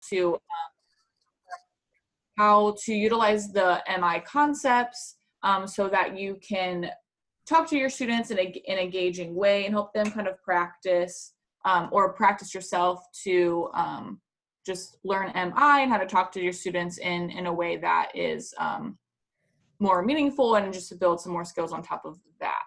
to utilize the MI concepts so that you can talk to your students in an engaging way and help them kind of practice or practice yourself to just learn MI and how to talk to your students in a way that is more meaningful, and just to build some more skills on top of that.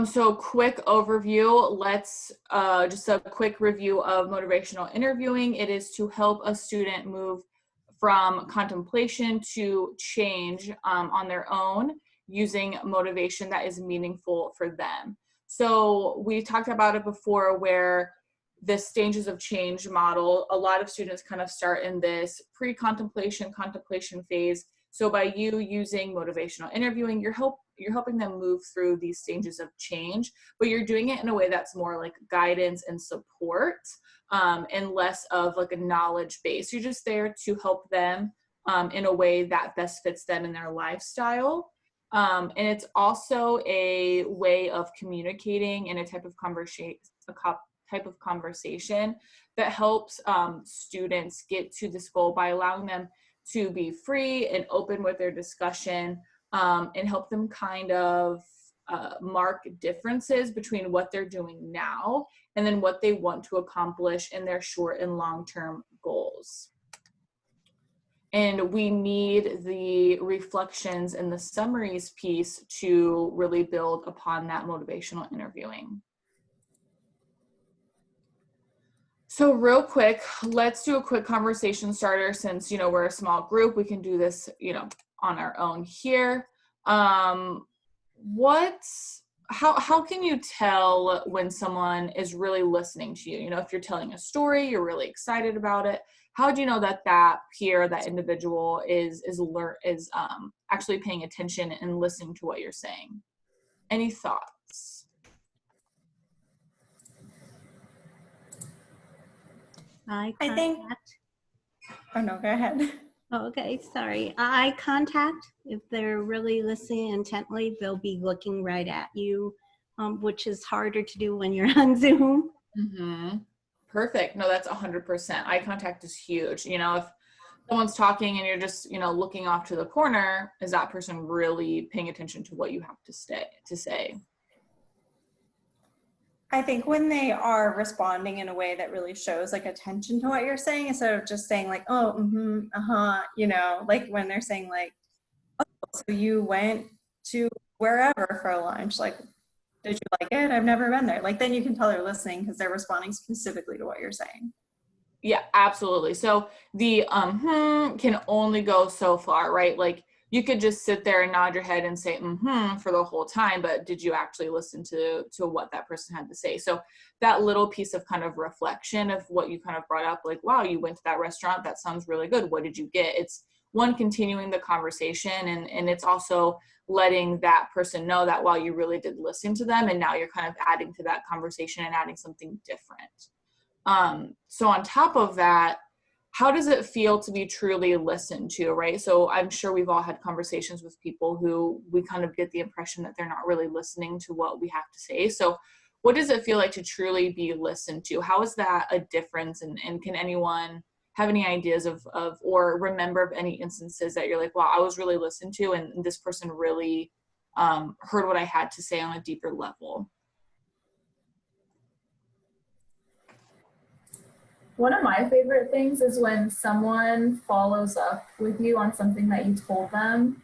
So quick overview, let's just a quick review of motivational interviewing. It is to help a student move from contemplation to change on their own using motivation that is meaningful for them. So we talked about it before, where the stages of change model, a lot of students kind of start in this pre-contemplation, contemplation phase. So by you using motivational interviewing, you're helping them move through these stages of change, but you're doing it in a way that's more like guidance and support, and less of like a knowledge base. You're just there to help them in a way that best fits them in their lifestyle. And it's also a way of communicating in a type of conversation that helps students get to this goal by allowing them to be free and open with their discussion, and help them kind of mark differences between what they're doing now and then what they want to accomplish in their short and long-term goals. And we need the reflections and the summaries piece to really build upon that motivational interviewing. So real quick, let's do a quick conversation starter. Since, you know, we're a small group, we can do this, you know, on our own here. How can you tell when someone is really listening to you? You know, if you're telling a story, you're really excited about it. How do you know that that peer, that individual is actually paying attention and listening to what you're saying? Any thoughts? Eye I think. contact. Oh no, go ahead. Oh, okay, sorry. Eye contact. If they're really listening intently, they'll be looking right at you, which is harder to do when you're on Zoom. Mm-hmm. Perfect. No, that's 100%. Eye contact is huge. You know, if someone's talking and you're just, you know, looking off to the corner, is that person really paying attention to what you have to say? I think when they are responding in a way that really shows like attention to what you're saying, instead of just saying like, oh, mm-hmm, uh-huh, you know, like when they're saying like, oh, so you went to wherever for lunch, like, did you like it? I've never been there. Like, then you can tell they're listening because they're responding specifically to what you're saying. Yeah, absolutely. So the can only go so far, right? Like, you could just sit there and nod your head and say for the whole time, but did you actually listen to what that person had to say? So that little piece of kind of reflection of what you kind of brought up, like, wow, you went to that restaurant, that sounds really good, what did you get? It's one, continuing the conversation, and it's also letting that person know that, while you really did listen to them, and now you're kind of adding to that conversation and adding something different. So on top of that, how does it feel to be truly listened to, right? So I'm sure we've all had conversations with people who we kind of get the impression that they're not really listening to what we have to say. So what does it feel like to truly be listened to? How is that a difference? And can anyone have any ideas of or remember of any instances that you're like, wow, I was really listened to, and this person really heard what I had to say on a deeper level? One of my favorite things is when someone follows up with you on something that you told them,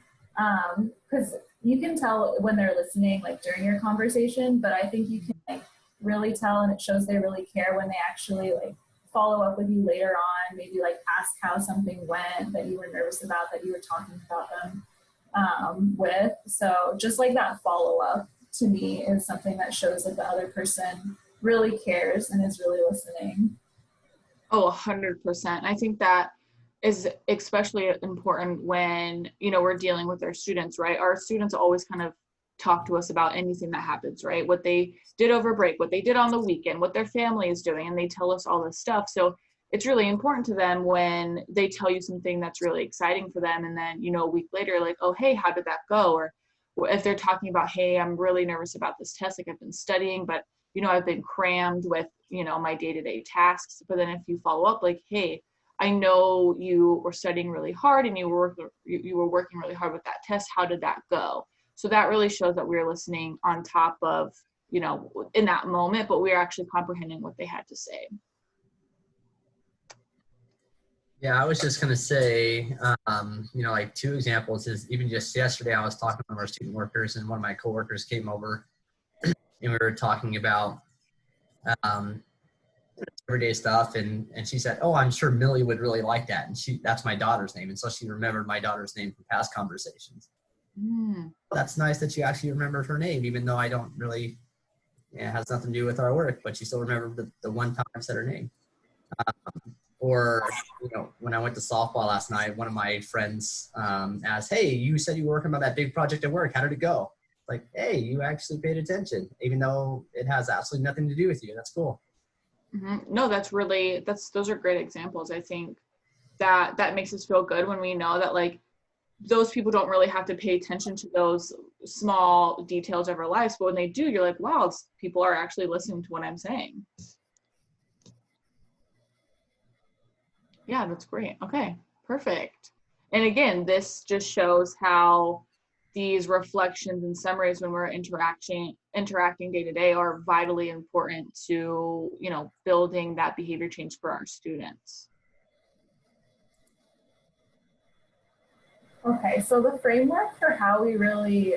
because you can tell when they're listening, like during your conversation, but I think you can like really tell, and it shows they really care when they actually like follow up with you later on, maybe like ask how something went that you were nervous about, that you were talking about them with. So just like that follow up to me is something that shows that the other person really cares and is really listening. Oh, 100%. I think that is especially important when, you know, we're dealing with our students, right? Our students always kind of talk to us about anything that happens, right? What they did over break, what they did on the weekend, what their family is doing, and they tell us all this stuff. So it's really important to them when they tell you something that's really exciting for them, and then, you know, a week later, like, oh, hey, how did that go? Or if they're talking about, hey, I'm really nervous about this test, like I've been studying, but I've been crammed with, my day-to-day tasks. But then if you follow up like, hey, I know you were studying really hard and you were working really hard with that test. How did that go? So that really shows that we were listening on top of, in that moment, but we were actually comprehending what they had to say. Yeah, I was just going to say, like 2 examples is even just yesterday, I was talking to one of our student workers and one of my coworkers came over and we were talking about everyday stuff. And she said, oh, I'm sure Millie would really like that. And that's my daughter's name. And so she remembered my daughter's name from past conversations. That's nice that you actually remembered her name, even though I don't really, it has nothing to do with our work, but you still remembered the one time I said her name. Or, when I went to softball last night, one of my friends asked, hey, you said you were working on that big project at work. How did it go? Like, hey, you actually paid attention, even though it has absolutely nothing to do with you. That's cool. No, those are great examples. I think that makes us feel good when we know that like those people don't really have to pay attention to those small details of our lives, but when they do, you're like, wow, people are actually listening to what I'm saying. Yeah, that's great. Okay, perfect. And again, this just shows how these reflections and summaries when we're interacting day to day are vitally important to, building that behavior change for our students. Okay, so the framework for how we really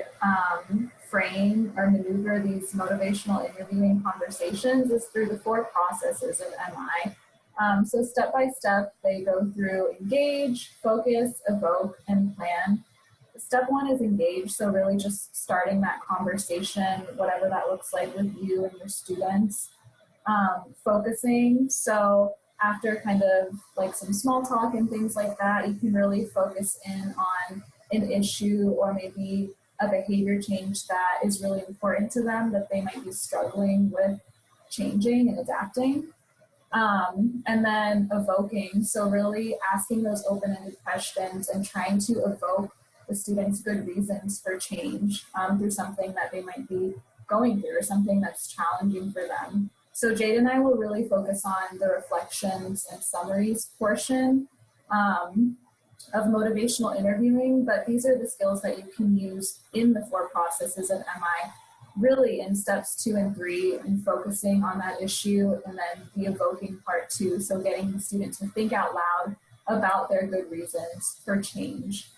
frame or maneuver these motivational interviewing conversations is through the 4 processes of MI. So step by step, they go through engage, focus, evoke, and plan. Step 1 is engage, so really just starting that conversation, whatever that looks like with you and your students. Focusing, so after kind of like some small talk and things like that, you can really focus in on an issue or maybe a behavior change that is really important to them that they might be struggling with changing and adapting. And then evoking, so really asking those open-ended questions and trying to evoke the students' good reasons for change through something that they might be going through or something that's challenging for them. So Jade and I will really focus on the reflections and summaries portion of motivational interviewing, but these are the skills that you can use in the 4 processes of MI, really in steps 2 and 3 and focusing on that issue, and then the evoking part 2, so getting the student to think out loud about their good reasons for change.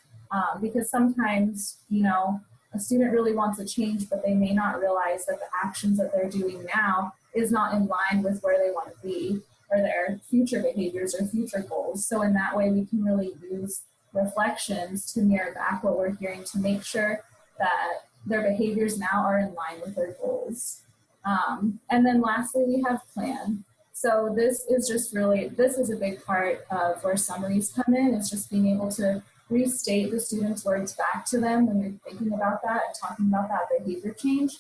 Because sometimes, a student really wants a change, but they may not realize that the actions that they're doing now is not in line with where they want to be or their future behaviors or future goals. So in that way, we can really use reflections to mirror back what we're hearing to make sure that their behaviors now are in line with their goals. And then lastly, we have plan. So this is a big part of where summaries come in. It's just being able to restate the student's words back to them when you're thinking about that and talking about that behavior change,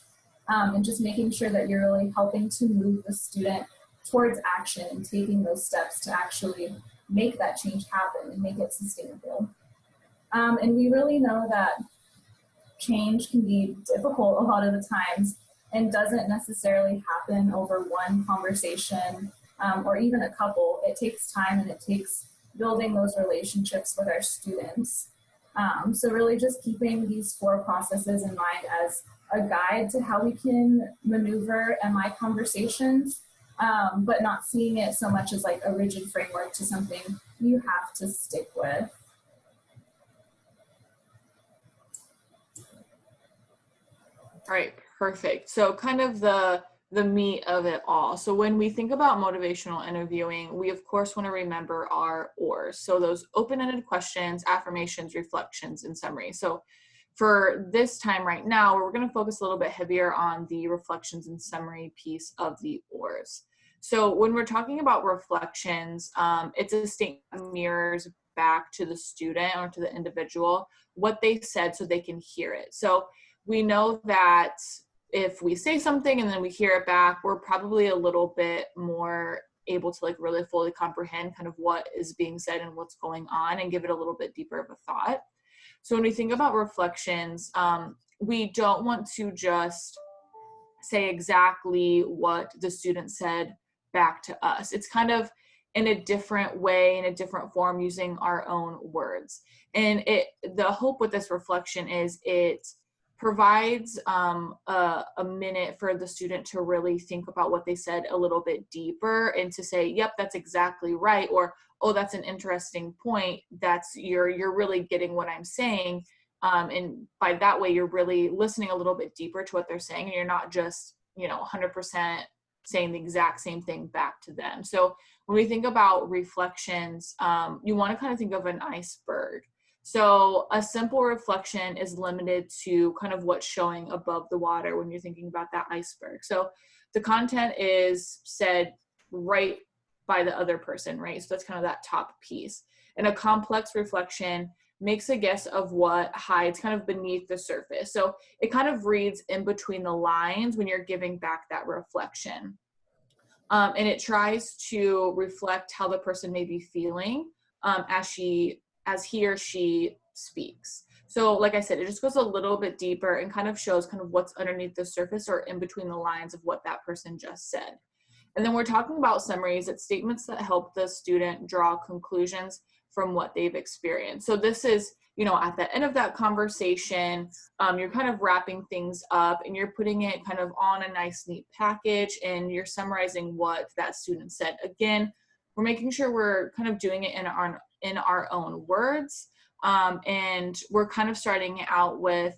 and just making sure that you're really helping to move the student towards action and taking those steps to actually make that change happen and make it sustainable. And we really know that change can be difficult a lot of the times and doesn't necessarily happen over one conversation or even a couple. It takes time and it takes building those relationships with our students. So really just keeping these 4 processes in mind as a guide to how we can maneuver MI conversations, but not seeing it so much as like a rigid framework to something you have to stick with. All right, perfect. So kind of the meat of it all. So when we think about motivational interviewing, we of course want to remember our ORs. So those open-ended questions, affirmations, reflections, and summaries. So for this time right now, we're going to focus a little bit heavier on the reflections and summary piece of the ORs. So when we're talking about reflections, it's a statement that mirrors back to the student or to the individual what they said so they can hear it. So we know that if we say something and then we hear it back, we're probably a little bit more able to like really fully comprehend kind of what is being said and what's going on and give it a little bit deeper of a thought. So when we think about reflections, we don't want to just say exactly what the student said back to us. It's kind of in a different way, in a different form, using our own words. And the hope with this reflection is it provides a minute for the student to really think about what they said a little bit deeper, and to say, yep, that's exactly right, or, oh, that's an interesting point. You're really getting what I'm saying. And by that way, you're really listening a little bit deeper to what they're saying, and you're not just, 100% saying the exact same thing back to them. So when we think about reflections, you want to kind of think of an iceberg. So a simple reflection is limited to kind of what's showing above the water when you're thinking about that iceberg. So the content is said right by the other person, right? So that's kind of that top piece. And a complex reflection makes a guess of what hides kind of beneath the surface. So it kind of reads in between the lines when you're giving back that reflection. And it tries to reflect how the person may be feeling as he or she speaks. So like I said, it just goes a little bit deeper and kind of shows kind of what's underneath the surface or in between the lines of what that person just said. And then we're talking about summaries. It's statements that help the student draw conclusions from what they've experienced. So this is, at the end of that conversation, you're kind of wrapping things up and you're putting it kind of on a nice, neat package, and you're summarizing what that student said. Again, we're making sure we're kind of doing it in our own words. And we're kind of starting out with,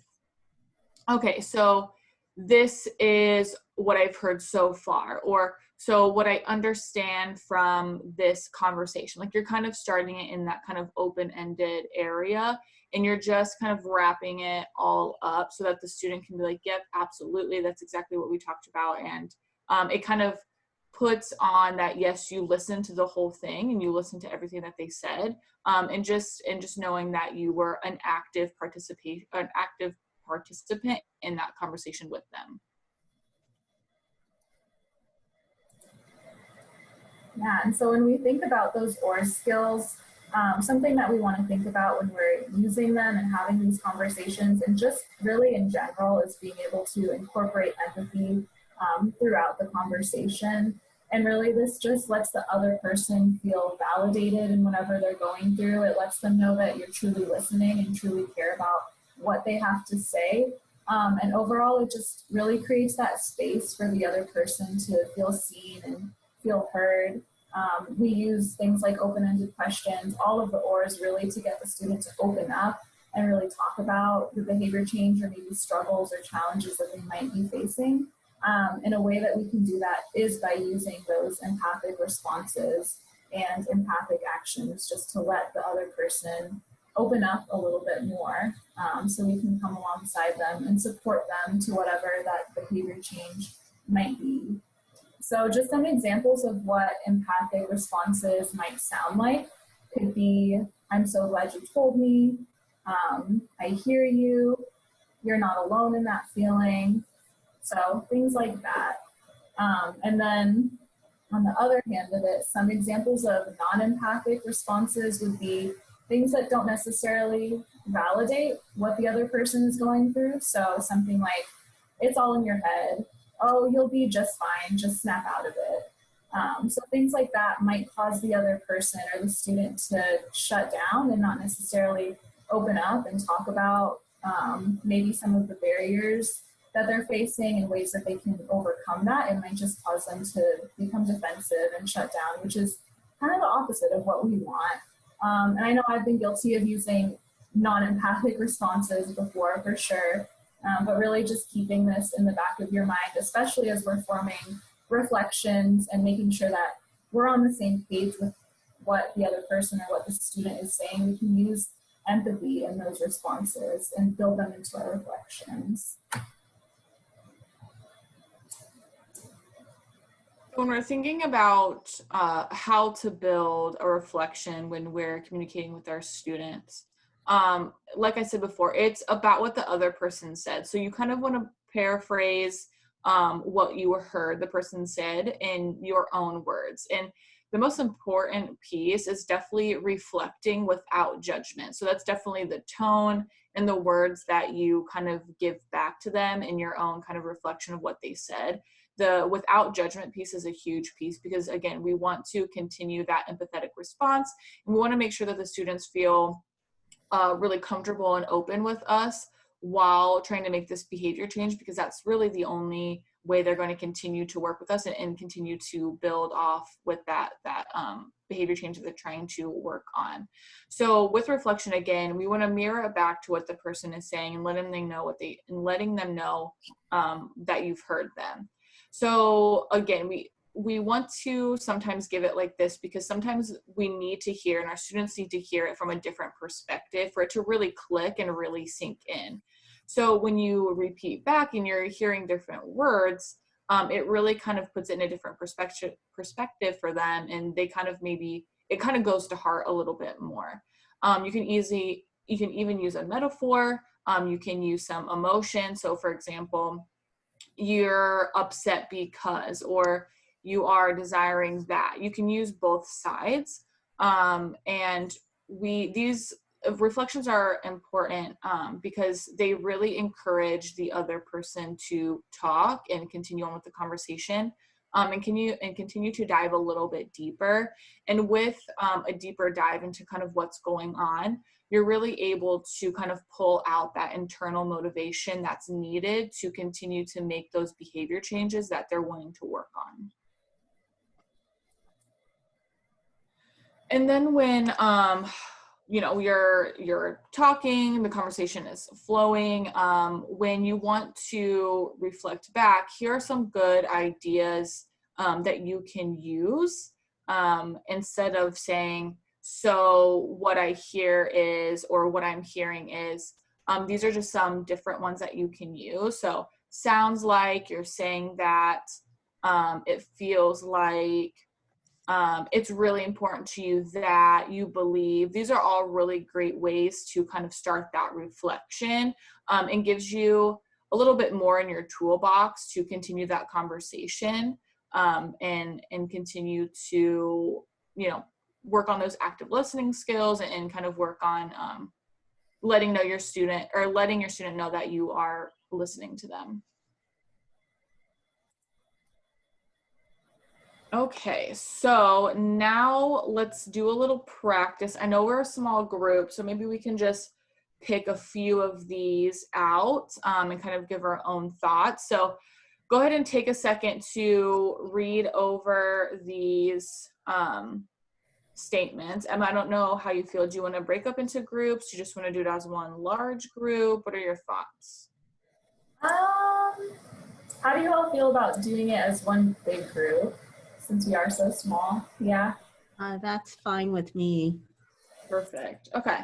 okay, so this is what I've heard so far, or so what I understand from this conversation. Like, you're kind of starting it in that kind of open-ended area, and you're just kind of wrapping it all up so that the student can be like, yep, absolutely, that's exactly what we talked about. And it kind of puts on that, yes, you listened to the whole thing and you listened to everything that they said, and just knowing that you were an active participant in that conversation with them. Yeah, and so when we think about those OR skills, something that we want to think about when we're using them and having these conversations, and just really in general, is being able to incorporate empathy throughout the conversation. And really, this just lets the other person feel validated in whatever they're going through. It lets them know that you're truly listening and truly care about what they have to say. And overall, it just really creates that space for the other person to feel seen and feel heard. We use things like open-ended questions, all of the ORs, really to get the student to open up and really talk about the behavior change or maybe struggles or challenges that they might be facing. And a way that we can do that is by using those empathic responses and empathic actions, just to let the other person open up a little bit more, so we can come alongside them and support them to whatever that behavior change might be. So just some examples of what empathic responses might sound like could be, I'm so glad you told me, I hear you, you're not alone in that feeling. So things like that. And then on the other hand of it, some examples of non-empathic responses would be things that don't necessarily validate what the other person is going through. So something like, it's all in your head. Oh, you'll be just fine. Just snap out of it. So things like that might cause the other person or the student to shut down and not necessarily open up and talk about maybe some of the barriers that they're facing and ways that they can overcome that. It might just cause them to become defensive and shut down, which is kind of the opposite of what we want. And I know I've been guilty of using non-empathic responses before, for sure. But really just keeping this in the back of your mind, especially as we're forming reflections and making sure that we're on the same page with what the other person or what the student is saying. We can use empathy in those responses and build them into our reflections. When we're thinking about how to build a reflection when we're communicating with our students, like I said before, it's about what the other person said. So you kind of want to paraphrase what you heard the person said in your own words. And the most important piece is definitely reflecting without judgment. So that's definitely the tone and the words that you kind of give back to them in your own kind of reflection of what they said. The without judgment piece is a huge piece because, again, we want to continue that empathetic response, and we want to make sure that the students feel really comfortable and open with us while trying to make this behavior change, because that's really the only way they're going to continue to work with us and continue to build off with that behavior change that they're trying to work on. So with reflection, again, we want to mirror it back to what the person is saying and letting them know that you've heard them. So again, we want to sometimes give it like this because sometimes we need to hear, and our students need to hear it from a different perspective for it to really click and really sink in. So when you repeat back and you're hearing different words, it really kind of puts it in a different perspective for them, and they kind of it kind of goes to heart a little bit more. You can even use a metaphor. You can use some emotion. So for example, you're upset because, or you are desiring that. You can use both sides. And these reflections are important because they really encourage the other person to talk and continue on with the conversation, and continue to dive a little bit deeper. And with a deeper dive into kind of what's going on, you're really able to kind of pull out that internal motivation that's needed to continue to make those behavior changes that they're wanting to work on. And then when you're talking, the conversation is flowing, when you want to reflect back, here are some good ideas that you can use instead of saying, so what I hear is, or what I'm hearing is. These are just some different ones that you can use. So sounds like, you're saying that, it feels like, it's really important to you that, you believe. These are all really great ways to kind of start that reflection, and gives you a little bit more in your toolbox to continue that conversation, and continue to, work on those active listening skills and kind of work on letting your student know that you are listening to them. Okay, so now let's do a little practice. I know we're a small group, so maybe we can just pick a few of these out and kind of give our own thoughts. So go ahead and take a second to read over these statements. Emma, I don't know how you feel. Do you want to break up into groups? Do you just want to do it as one large group? What are your thoughts? How do you all feel about doing it as one big group, since we are so small? Yeah. That's fine with me. Perfect. Okay.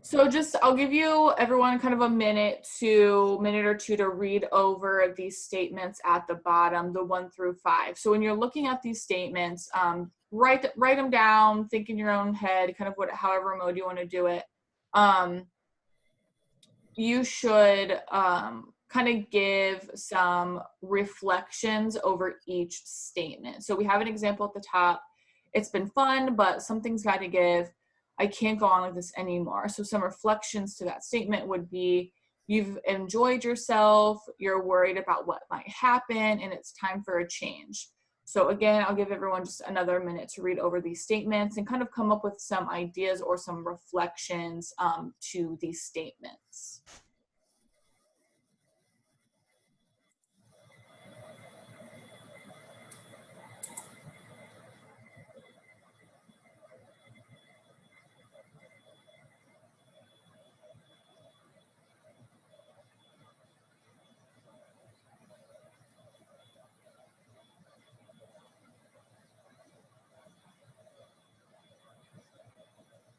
So I'll give you everyone kind of a minute or two to read over these statements at the bottom, the 1 through 5. So when you're looking at these statements, write them down, think in your own head, kind of however mode you want to do it. You should kind of give some reflections over each statement. So we have an example at the top. It's been fun, but something's got to give. I can't go on with this anymore. So some reflections to that statement would be, you've enjoyed yourself, you're worried about what might happen, and it's time for a change. So again, I'll give everyone just another minute to read over these statements and kind of come up with some ideas or some reflections to these statements.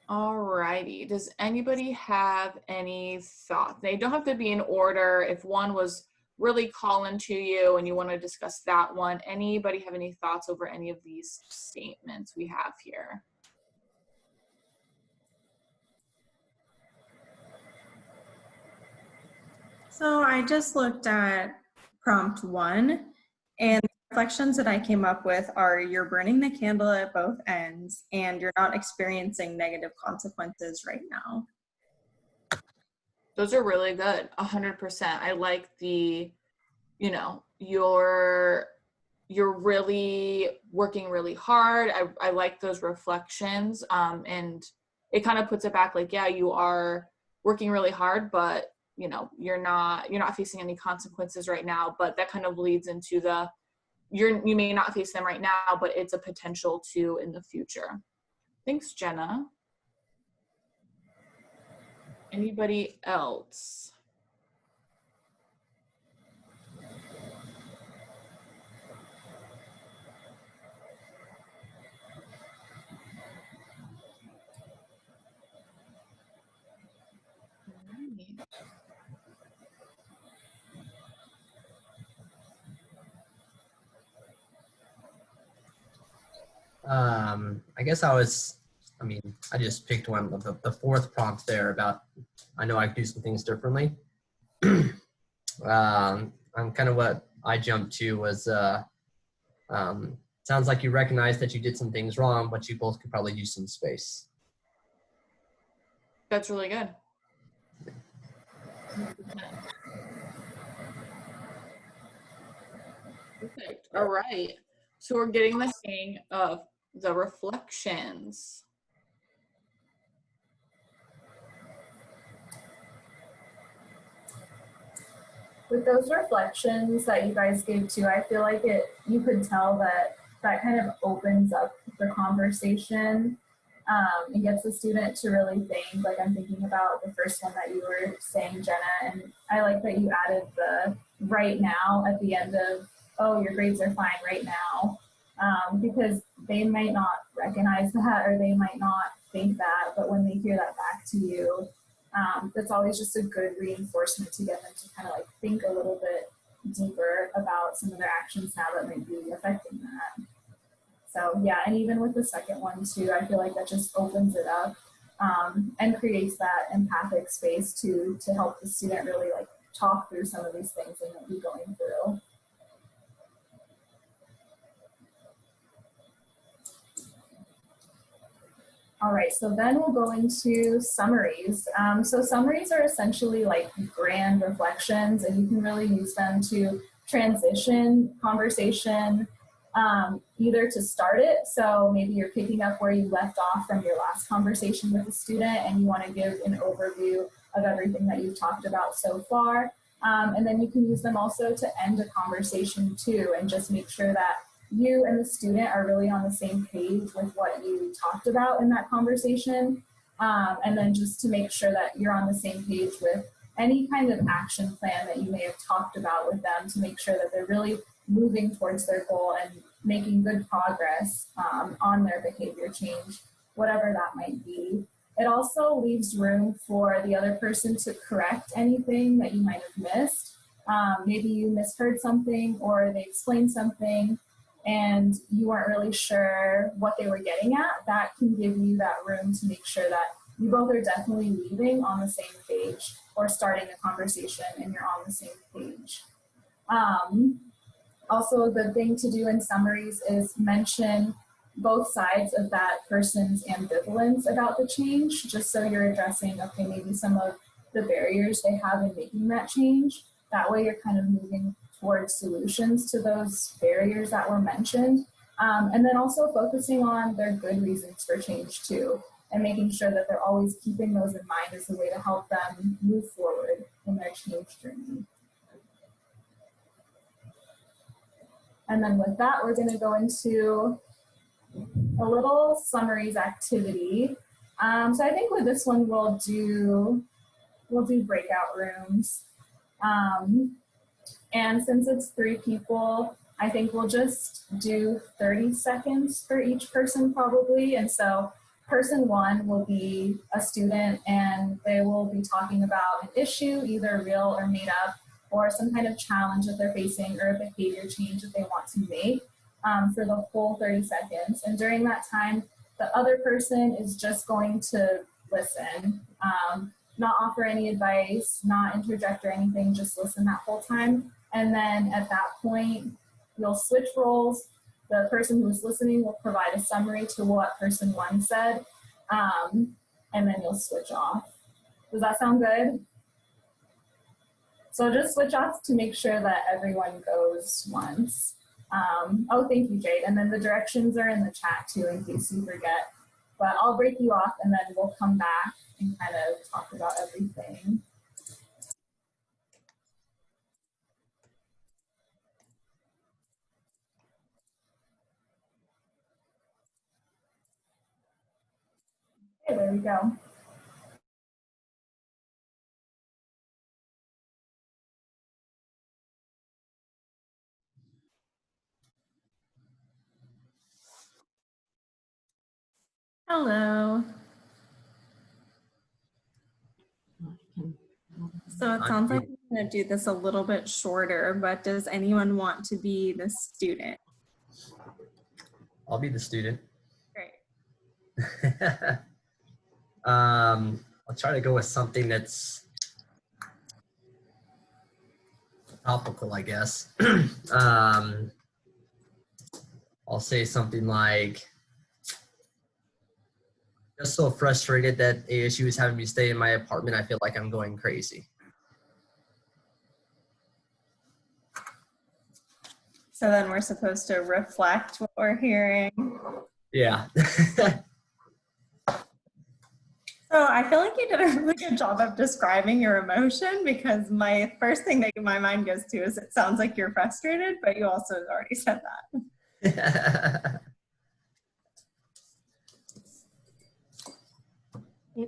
Alrighty, does anybody have any thoughts? They don't have to be in order. If one was really calling to you and you want to discuss that one, anybody have any thoughts over any of these statements we have here? So I just looked at prompt 1, and reflections that I came up with are you're burning the candle at both ends and you're not experiencing negative consequences right now. Those are really good. 100%. I like the, you know, you're really working really hard. I like those reflections. And it kind of puts it back like, yeah, you are working really hard, but you know, you're not facing any consequences right now. But that kind of leads into the, you may not face them right now, but it's a potential to in the future. Thanks, Jenna. Anybody else? I guess I just picked one of the fourth prompt there about, I know I could do some things differently. Kind of what I jumped to was, sounds like you recognize that you did some things wrong, but you both could probably use some space. That's really good. Perfect. All right. So we're getting the hang of the reflections. With those reflections that you guys gave too, I feel like you could tell that kind of opens up the conversation and gets the student to really think. Like I'm thinking about the first one that you were saying, Jenna, and I like that you added the right now at the end of, oh, your grades are fine right now, because they might not recognize that or they might not think that, but when they hear that back to you, that's always just a good reinforcement to get them to kind of like think a little bit deeper about some of their actions now that might be affecting that. So yeah, and even with the second one too, I feel like that just opens it up and creates that empathic space to help the student really like talk through some of these things they might be going through. All right, so then we'll go into summaries. So summaries are essentially like grand reflections, and you can really use them to transition conversation, either to start it. So maybe you're picking up where you left off from your last conversation with a student and you want to give an overview of everything that you've talked about so far. And then you can use them also to end a conversation too, and just make sure that you and the student are really on the same page with what you talked about in that conversation. And then just to make sure that you're on the same page with any kind of action plan that you may have talked about with them to make sure that they're really moving towards their goal and making good progress on their behavior change, whatever that might be. It also leaves room for the other person to correct anything that you might have missed. Maybe you misheard something or they explained something and you weren't really sure what they were getting at. That can give you that room to make sure that you both are definitely leaving on the same page or starting a conversation and you're on the same page. Also, a good thing to do in summaries is mention both sides of that person's ambivalence about the change, just so you're addressing, okay, maybe some of the barriers they have in making that change. That way you're kind of moving towards solutions to those barriers that were mentioned. And then also focusing on their good reasons for change too, and making sure that they're always keeping those in mind as a way to help them move forward in their change journey. And then with that, we're going to go into a little summaries activity. So I think with this one, we'll do breakout rooms. And since it's 3 people, I think we'll just do 30 seconds for each person probably. And so person 1 will be a student and they will be talking about an issue, either real or made up, or some kind of challenge that they're facing or a behavior change that they want to make for the whole 30 seconds. And during that time, the other person is just going to listen, not offer any advice, not interject or anything, just listen that whole time. And then at that point, you'll switch roles. The person who's listening will provide a summary to what person one said, and then you'll switch off. Does that sound good? So just switch off to make sure that everyone goes once. Oh, thank you, Jade. And then the directions are in the chat too, in case you forget. But I'll break you off and then we'll come back and kind of talk about everything. Okay, there we go. Hello. So it sounds like we're going to do this a little bit shorter, but does anyone want to be the student? I'll be the student. Great. I'll try to go with something that's topical, I guess. I'll say something like, just so frustrated that ASU is having me stay in my apartment, I feel like I'm going crazy. So then we're supposed to reflect what we're hearing. Yeah. So I feel like you did a really good job of describing your emotion, because my first thing that my mind goes to is it sounds like you're frustrated, but you also already said that.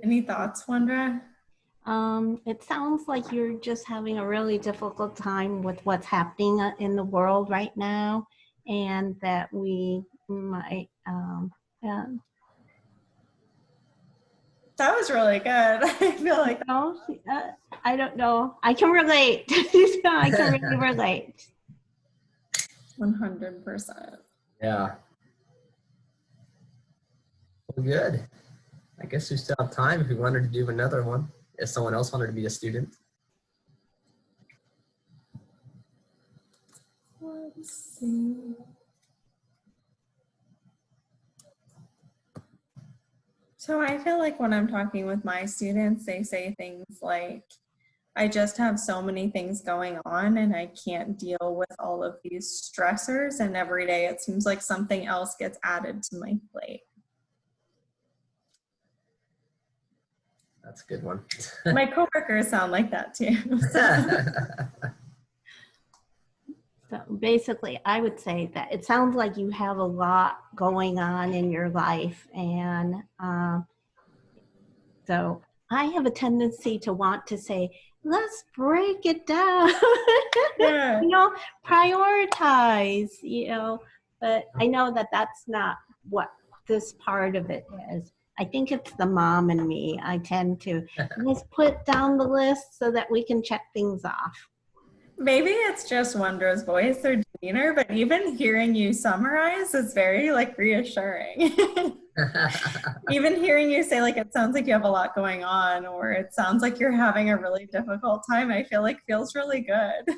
Any thoughts, Wandra? It sounds like you're just having a really difficult time with what's happening in the world right now, and that we might, That was really good. I feel like I don't know. I can relate. I can really relate. 100%. Yeah. Well, good. I guess we still have time if we wanted to do another one, if someone else wanted to be a student. Let's see. So I feel like when I'm talking with my students, they say things like, I just have so many things going on and I can't deal with all of these stressors, and every day it seems like something else gets added to my plate. That's a good one. My coworkers sound like that too. So basically, I would say that it sounds like you have a lot going on in your life. And so I have a tendency to want to say, let's break it down, Yeah. you know, prioritize, you know, but I know that that's not what this part of it is. I think it's the mom in me. I tend to let's put down the list so that we can check things off. Maybe it's just Wandra's voice or demeanor, but even hearing you summarize is very like reassuring. Even hearing you say like it sounds like you have a lot going on, or it sounds like you're having a really difficult time, I feel like feels really good.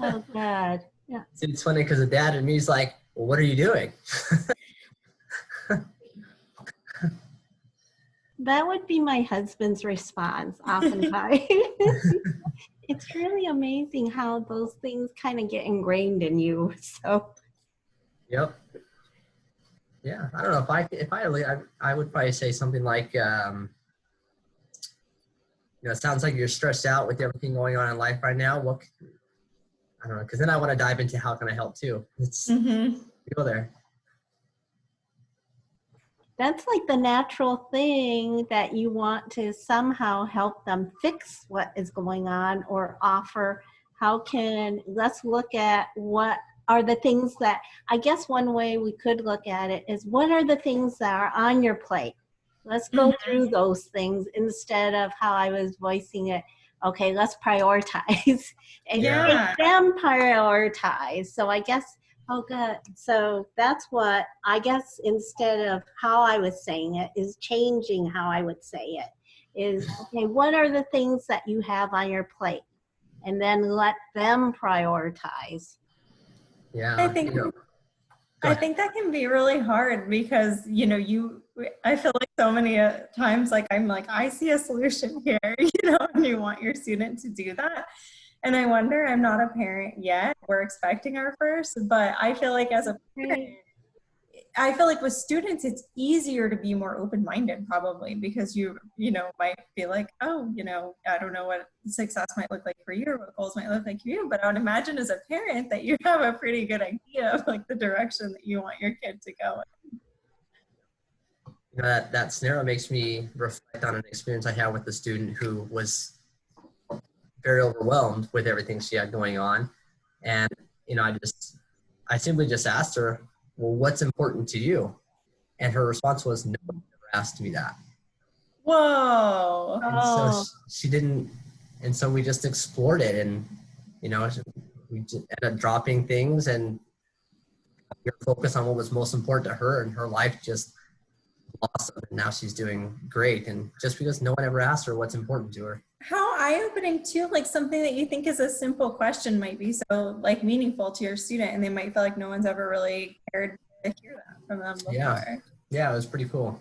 Oh, God. Yeah. It's funny because the dad in me is like, well, what are you doing? That would be my husband's response oftentimes. It's really amazing how those things kind of get ingrained in you. So. Yep. Yeah, I don't know I would probably say something like, you know, it sounds like you're stressed out with everything going on in life right now. What, I don't know, because then I want to dive into how can I help too. It's go there. That's like the natural thing that you want to somehow help them fix what is going on, or offer let's look at what are the things that, I guess one way we could look at it is, what are the things that are on your plate? Let's go through those things instead of how I was voicing it. Okay, let's prioritize and make them prioritize. So I guess, oh, good. So that's what I guess, instead of how I was saying it, is changing how I would say it. Is, okay, what are the things that you have on your plate? And then let them prioritize. Yeah. I think Go I ahead. think that can be really hard because, I feel like so many times, like, I'm like, I see a solution here, and you want your student to do that. And I wonder, I'm not a parent yet. We're expecting our first, but I feel like as a parent, I feel like with students, it's easier to be more open-minded probably because might be like, oh, I don't know what success might look like for you or what goals might look like for you. But I would imagine as a parent that you have a pretty good idea of like the direction that you want your kid to go in. That scenario makes me reflect on an experience I had with a student who was very overwhelmed with everything she had going on. And, I simply just asked her, well, what's important to you? And her response was, no one ever asked me that. Whoa. And so Oh, she didn't, and so we just explored it, and, we just ended up dropping things and we were focused on what was most important to her, and her life just blossomed, and now she's doing great. And just because no one ever asked her what's important to her. How eye-opening too, like something that you think is a simple question might be so like meaningful to your student, and they might feel like no one's ever really cared to hear that from them before. Yeah, it was pretty cool.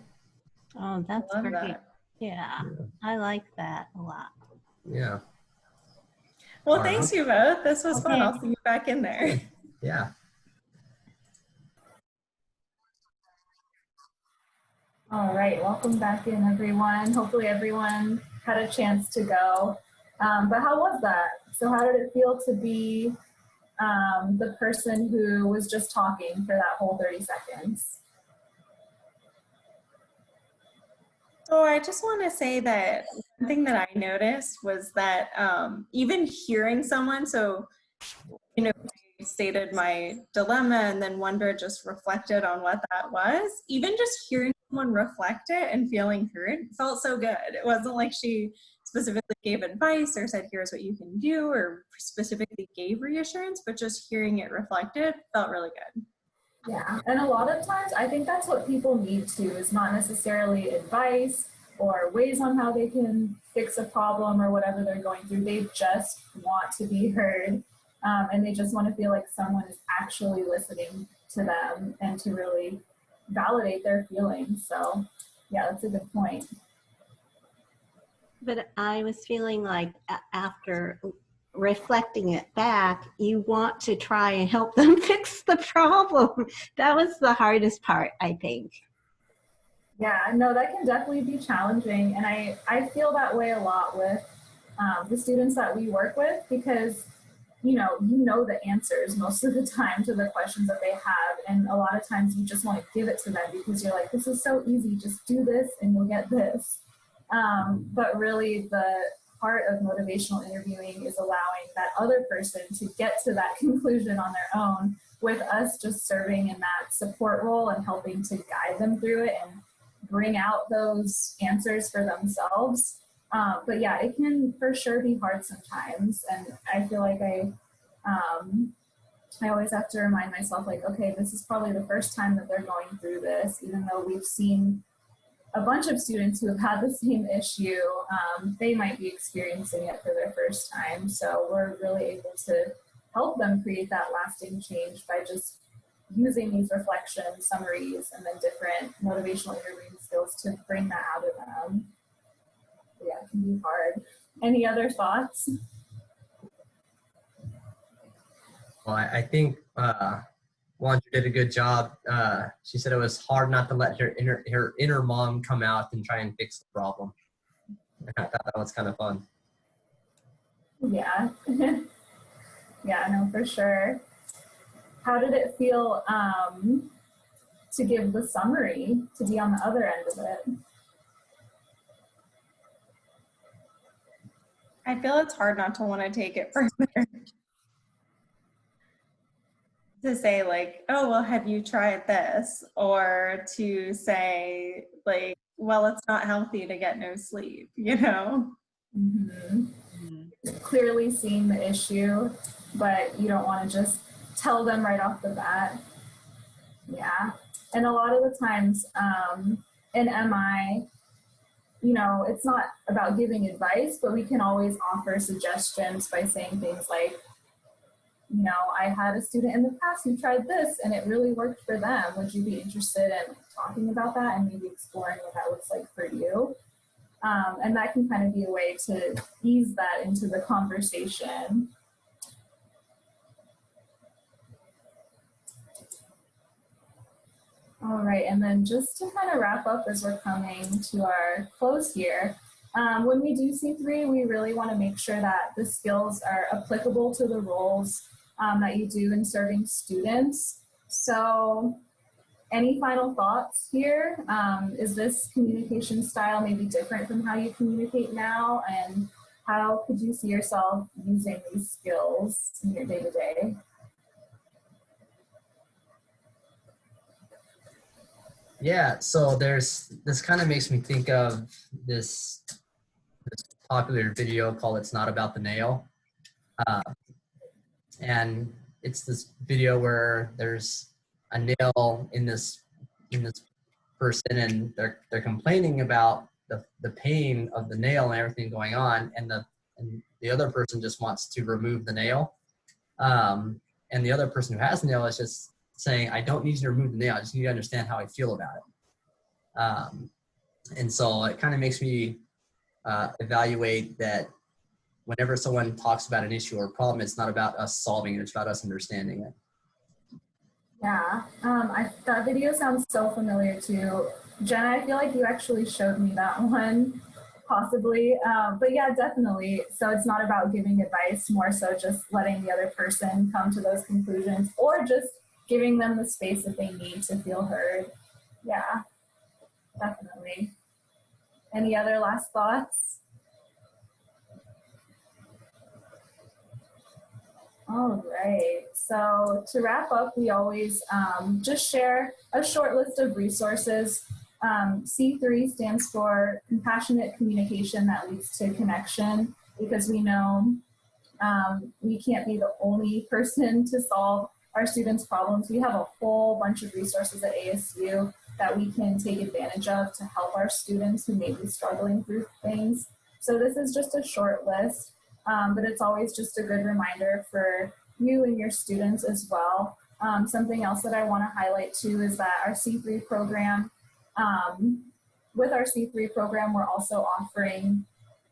oh, that's I love great. that. Yeah, I like that a lot. Yeah. Well, All right. thanks you both. This was fun. Okay. I'll see you back in there. Yeah. All right, welcome back in, everyone. Hopefully everyone had a chance to go. But how was that? So how did it feel to be the person who was just talking for that whole 30 seconds? So I just want to say that one thing that I noticed was that even hearing someone, I stated my dilemma and then Wonder just reflected on what that was. Even just hearing someone reflect it and feeling heard felt so good. It wasn't like she specifically gave advice or said, here's what you can do, or specifically gave reassurance, but just hearing it reflected felt really good. Yeah, and a lot of times I think that's what people need too, is not necessarily advice or ways on how they can fix a problem or whatever they're going through. They just want to be heard, and they just want to feel like someone is actually listening to them and to really validate their feelings. So yeah, that's a good point. But I was feeling like after reflecting it back, you want to try and help them fix the problem. That was the hardest part, I think. Yeah, no, that can definitely be challenging. And I feel that way a lot with the students that we work with, because you know the answers most of the time to the questions that they have. And a lot of times you just want to give it to them because you're like, this is so easy, just do this and you'll get this. But really the part of motivational interviewing is allowing that other person to get to that conclusion on their own, with us just serving in that support role and helping to guide them through it and bring out those answers for themselves. But yeah, it can for sure be hard sometimes. And I feel like I always have to remind myself, like, okay, this is probably the first time that they're going through this, even though we've seen a bunch of students who have had the same issue. They might be experiencing it for their first time. So we're really able to help them create that lasting change by just using these reflections, summaries, and then different motivational interviewing skills to bring that out of them. Yeah, it can be hard. Any other thoughts? Well, I think Wanda did a good job. She said it was hard not to let her inner mom come out and try and fix the problem. I thought that was kind of fun. Yeah. Yeah, no, for sure. How did it feel to give the summary, to be on the other end of it? I feel it's hard not to want to take it further. To say like, oh, well, have you tried this? Or to say like, well, it's not healthy to get no sleep, Mm-hmm. Clearly seeing the issue, but you don't want to just tell them right off the bat. Yeah. And a lot of the times in MI, it's not about giving advice, but we can always offer suggestions by saying things like, you know, I had a student in the past who tried this and it really worked for them. Would you be interested in talking about that and maybe exploring what that looks like for you? And that can kind of be a way to ease that into the conversation. All right, and then just to kind of wrap up as we're coming to our close here, when we do C3, we really want to make sure that the skills are applicable to the roles that you do in serving students. So any final thoughts here? Is this communication style maybe different from how you communicate now? And how could you see yourself using these skills in your day-to-day? Yeah, so this kind of makes me think of this popular video called "It's Not About the Nail," and it's this video where there's a nail in this person, and they're complaining about the pain of the nail and everything going on, and the other person just wants to remove the nail, and the other person who has the nail is just saying, I don't need you to remove the nail, I just need you to understand how I feel about it. And so it kind of makes me evaluate that whenever someone talks about an issue or problem, it's not about us solving it, it's about us understanding it. Yeah, that video sounds so familiar too. Jenna, I feel like you actually showed me that one, possibly. But yeah, definitely. So it's not about giving advice, more so just letting the other person come to those conclusions or just giving them the space that they need to feel heard. Yeah, definitely. Any other last thoughts? All right, so to wrap up, we always just share a short list of resources. C3 stands for Compassionate Communication That Leads to Connection, because we know we can't be the only person to solve our students' problems. We have a whole bunch of resources at ASU that we can take advantage of to help our students who may be struggling through things. So this is just a short list. But it's always just a good reminder for you and your students as well. Something else that I want to highlight too is that our C3 program, with our C3 program, we're also offering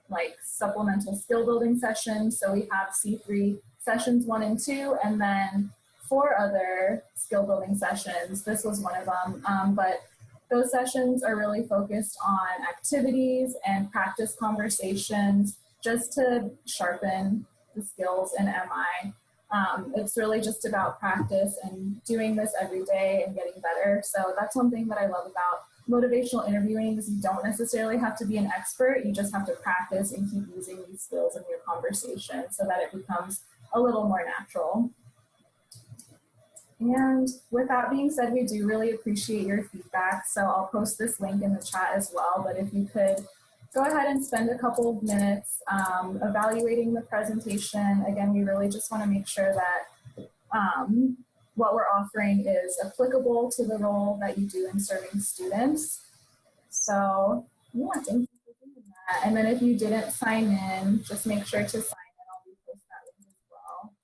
like supplemental skill building sessions. So we have C3 sessions 1 and 2, and then 4 other skill building sessions. This was one of them, but those sessions are really focused on activities and practice conversations, just to sharpen the skills in MI. It's really just about practice and doing this every day and getting better. So that's one thing that I love about motivational interviewing is you don't necessarily have to be an expert. You just have to practice and keep using these skills in your conversation so that it becomes a little more natural. And with that being said, we do really appreciate your feedback. So I'll post this link in the chat as well, but if you could go ahead and spend a couple of minutes evaluating the presentation. Again, we really just want to make sure that what we're offering is applicable to the role that you do in serving students. So yeah, thank you for doing that. And then if you didn't sign in, just make sure to sign in. I'll repost that link as well.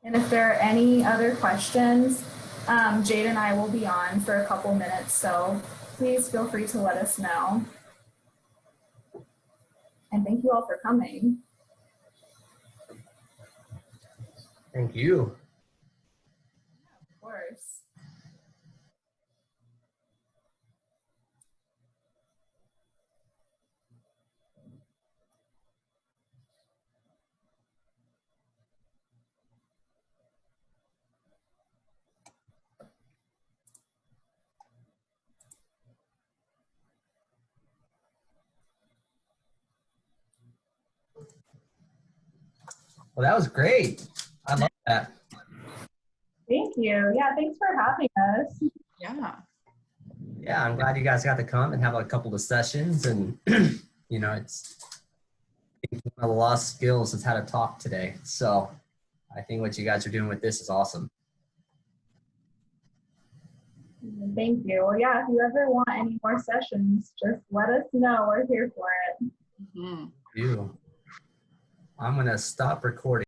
And if there are any other questions, Jade and I will be on for a couple minutes, so please feel free to let us know. And thank you all for coming. Thank you. Of course. Well, that was great. I love that. Thank you. Yeah, thanks for having us. Yeah. Yeah, I'm glad you guys got to come and have a couple of sessions. And, you know, it's one of the lost skills is how to talk today. So I think what you guys are doing with this is awesome. Thank you. Well, yeah, if you ever want any more sessions, just let us know. We're here for it. Mm-hmm. I'm going to stop recording.